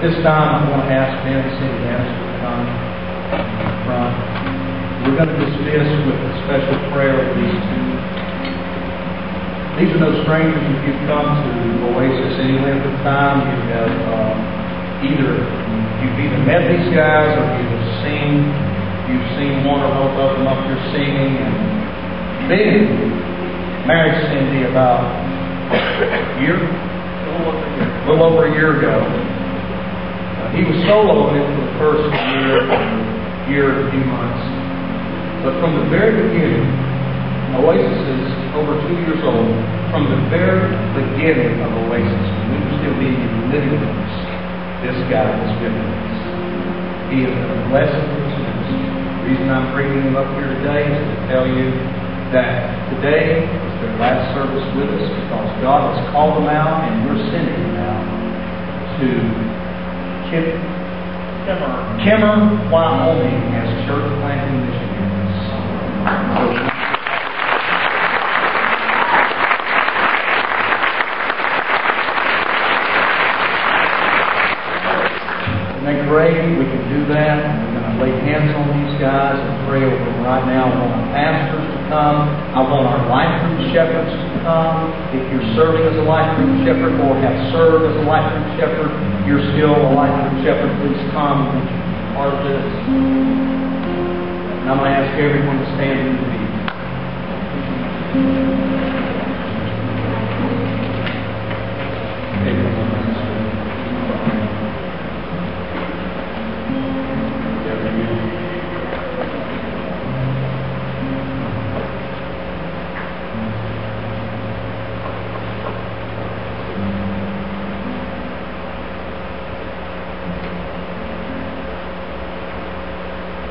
This time, I want to ask Ben and Cindy Anderson to come to the front. We're going to dismiss with a special prayer of these two. These are no strangers. If you've come to Oasis any length of time, you have you've either met these guys or you've seen one or both of them up here singing. And Ben married Cindy about a little over a year ago. He was soloing it for the first year and a few months. But from the very beginning, Oasis is over 2 years old. From the very beginning of Oasis, when we were still meeting in living rooms, this guy has been with us. He has been a blessing to us. The reason I'm bringing him up here today is to tell you that today is their last service with us because God has called them out and we're sending them out to Kemmer, Wyoming as church planting missionaries. Isn't that great? We can do that. We're going to lay hands on these guys and pray over them right now. I want our pastors to come. I want our life group shepherds to come. If you're serving as a life group shepherd or have served as a life group shepherd, you're still a life group shepherd, please come and be part of this. And I'm going to ask everyone to stand in the meeting.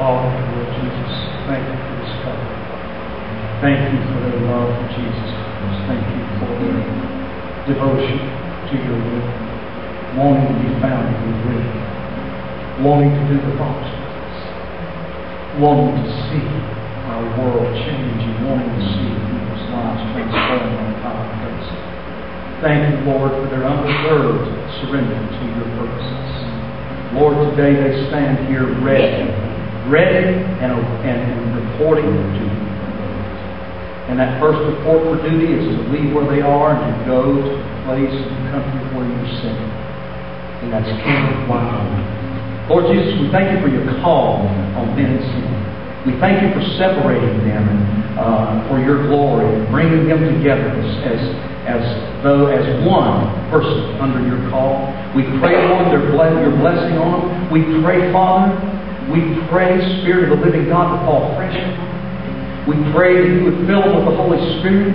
Father, Lord Jesus, thank you for this couple. Thank you for their love for Jesus Christ. Thank you for their devotion to your will, wanting to be found in your will, wanting to do the thoughts with us, wanting to see our world change and wanting to see people's lives transformed on a common basis. Thank you, Lord, for their unreserved surrender to your purposes. Lord, today they stand here ready and reporting for duty. And that first report for duty is to leave where they are and to go to the place in the country where you're sent. And that's Kemmer, Wyoming. Lord Jesus, we thank you for your call on Ben and Cindy. We thank you for separating them for your glory and bringing them together as one person under your call. We pray, Lord, your blessing on them. We pray, Father, Spirit of the living God, to fall fresh on them. We pray that you would fill them with the Holy Spirit.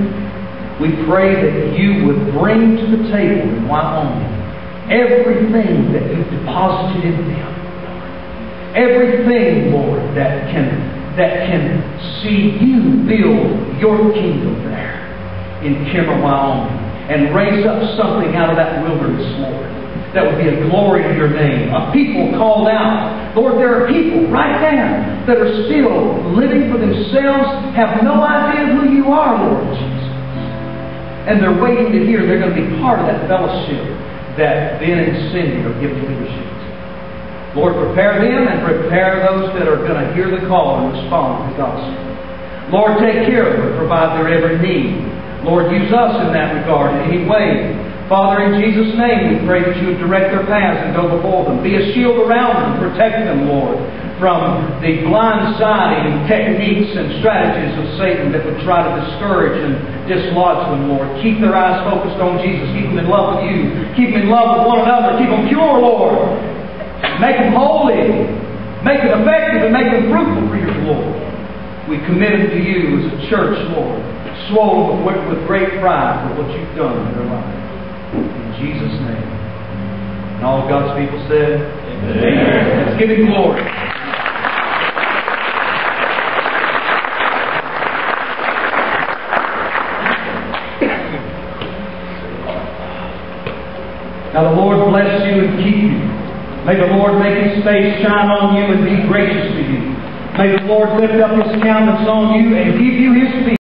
We pray that you would bring to the table in Wyoming everything that you've deposited in them. Everything, Lord, that can see you build your kingdom there in Kemmer, Wyoming, and raise up something out of that wilderness, Lord, that would be a glory to your name. A people called out. Lord, there are people right now that are still living for themselves, have no idea who you are, Lord Jesus. And they're waiting to hear they're going to be part of that fellowship that Ben and Cindy are giving leadership to. Lord, prepare them and prepare those that are going to hear the call and respond to the gospel. Lord, take care of them, provide their every need. Lord, use us in that regard in any way. Father, in Jesus' name, we pray that you would direct their paths and go before them. Be a shield around them, protect them, Lord, from the blindsiding techniques and strategies of Satan that would try to discourage and dislodge them, Lord. Keep their eyes focused on Jesus. Keep them in love with you. Keep them in love with one another. Keep them pure, Lord. Make them holy. Make them effective and make them fruitful for your glory. We commit them to you as a church, Lord, swollen with great pride for what you've done in their life. In Jesus' name. And all of God's people said, Amen. Let's give Him glory. Now the Lord bless you and keep you. May the Lord make His face shine on you and be gracious to you. May the Lord lift up His countenance on you and give you His peace.